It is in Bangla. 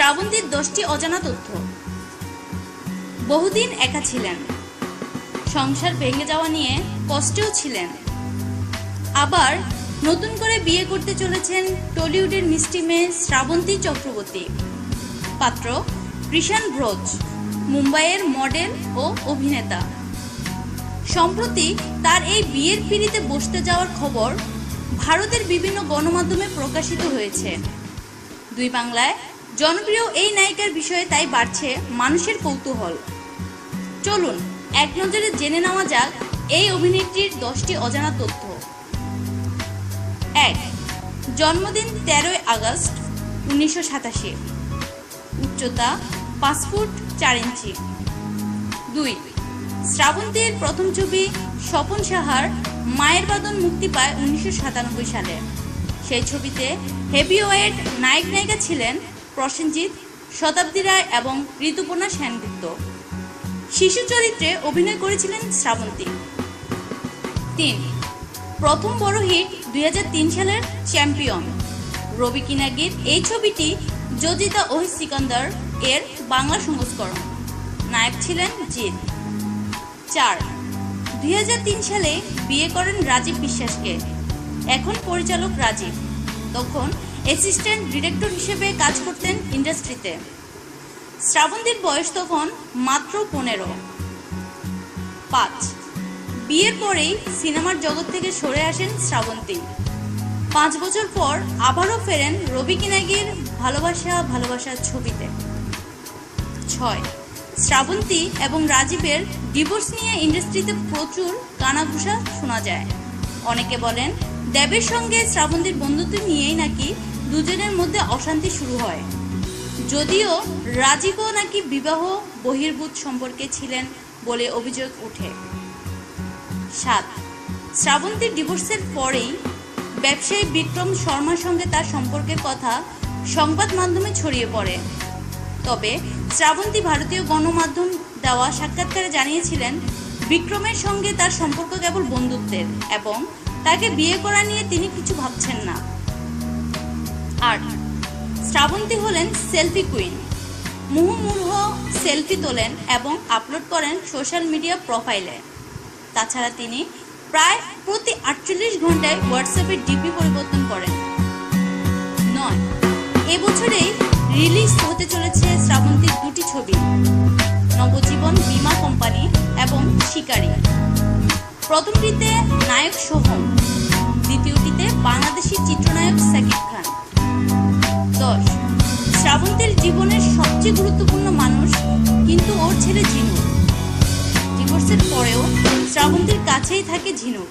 শ্রাবন্তীর 10টি অজানা তথ্য। বহুদিন একা ছিলেন, সংসার ভেঙে যাওয়া নিয়ে কষ্টেও ছিলেন। আবার নতুন করে বিয়ে করতে চলেছেন টলিউডের মিষ্টি মেয়ে শ্রাবন্তী চক্রবর্তী। পাত্র কৃষাণ ভোজ, মুম্বাইয়ের মডেল ও অভিনেতা। সম্প্রতি তার এই বিয়ের পিঁড়িতে বসতে যাওয়ার খবর ভারতের বিভিন্ন গণমাধ্যমে প্রকাশিত হয়েছে। দুই বাংলায় জনপ্রিয় এই নায়িকার বিষয়ে তাই বাড়ছে মানুষের কৌতূহল। চলুন এক নজরে জেনে নেওয়া যাক এই অভিনেত্রীর 10টি অজানা তথ্য। 1. জন্মদিন 13 আগস্ট 1987। উচ্চতা 5 ফুট 4 ইঞ্চি। 2. শ্রাবন্তীর প্রথম ছবি স্বপন সাহার মায়ের বাঁধন মুক্তি পায় 1997 সালে। সেই ছবিতে হেভিওয়েট নায়ক নায়িকা ছিলেন প্রসেনজিৎ, শতাব্দী রায় এবং ঋতুপর্ণা সেনগুপ্ত। শিশু চরিত্রে অভিনয় করেছিলেন শ্রাবন্তী। 3. প্রথম বড় হিট 2003 সালের চ্যাম্পিয়ন রবি কিনাগির। এই ছবিটি যোজিতা ওহি সিকান্দার এর বাংলা সংস্করণ। নায়ক ছিলেন জিৎ। 4. 2003 সালে বিয়ে করেন রাজীব বিশ্বাসকে। এখন পরিচালক রাজীব, তখন অ্যাসিস্ট্যান্ট ডিরেক্টর হিসেবে কাজ করতেন ইন্ডাস্ট্রিতে। শ্রাবন্তীর বয়স তখন মাত্র 15। 5. বিয়ের পরেই সিনেমার জগৎ থেকে সরে আসেন শ্রাবন্তী। 5 বছর পর আবারও ফেরেন রবি কিনাগির ভালোবাসা ভালোবাসা ছবিতে। 6. শ্রাবন্তী এবং রাজীবের ডিভোর্স নিয়ে ইন্ডাস্ট্রিতে প্রচুর কানাঘুষা শোনা যায়। অনেকে বলেন দেবের সঙ্গে শ্রাবন্তীর বন্ধুত্ব নিয়েই নাকি দুজনের মধ্যে অশান্তি শুরু হয়, যদিও রাজীবও নাকি বিবাহ বহির্ভূত সম্পর্কে ছিলেন বলে অভিযোগ ওঠে। 7. শ্রাবন্তীর ডিভোর্সের পরেই ব্যবসায়ী বিক্রম শর্মার সঙ্গে তার সম্পর্কের কথা সংবাদ মাধ্যমে ছড়িয়ে পড়ে। তবে শ্রাবন্তী ভারতীয় গণমাধ্যম দেওয়া সাক্ষাৎকারে জানিয়েছিলেন বিক্রমের সঙ্গে তার সম্পর্ক কেবল বন্ধুত্বের এবং তাকে বিয়ে করা নিয়ে তিনি কিছু ভাবছেন না। 8. শ্রাবন্তী হলেন সেলফি কুইন। মুহুর্মুহু সেলফি তোলেন এবং আপলোড করেন সোশ্যাল মিডিয়া প্রোফাইলে। তাছাড়া তিনি প্রায় প্রতি 48 ঘন্টায় হোয়াটসঅ্যাপে ডিপি পরিবর্তন করেন। 9. এবছরেই রিলিজ হতে চলেছে শ্রাবন্তীর 2টি ছবি, নবজীবন বীমা কোম্পানি এবং শিকারী। প্রথমটিতে নায়ক সোহম, দ্বিতীয়টিতে বাংলাদেশি চিত্রনায়ক সাকিব খান। 10. শ্রাবন্তীর জীবনের সবচেয়ে গুরুত্বপূর্ণ মানুষ কিন্তু ওর ছেলে ঝিনুক। ডিভোর্সের পরেও শ্রাবন্তীর কাছেই থাকে ঝিনুক।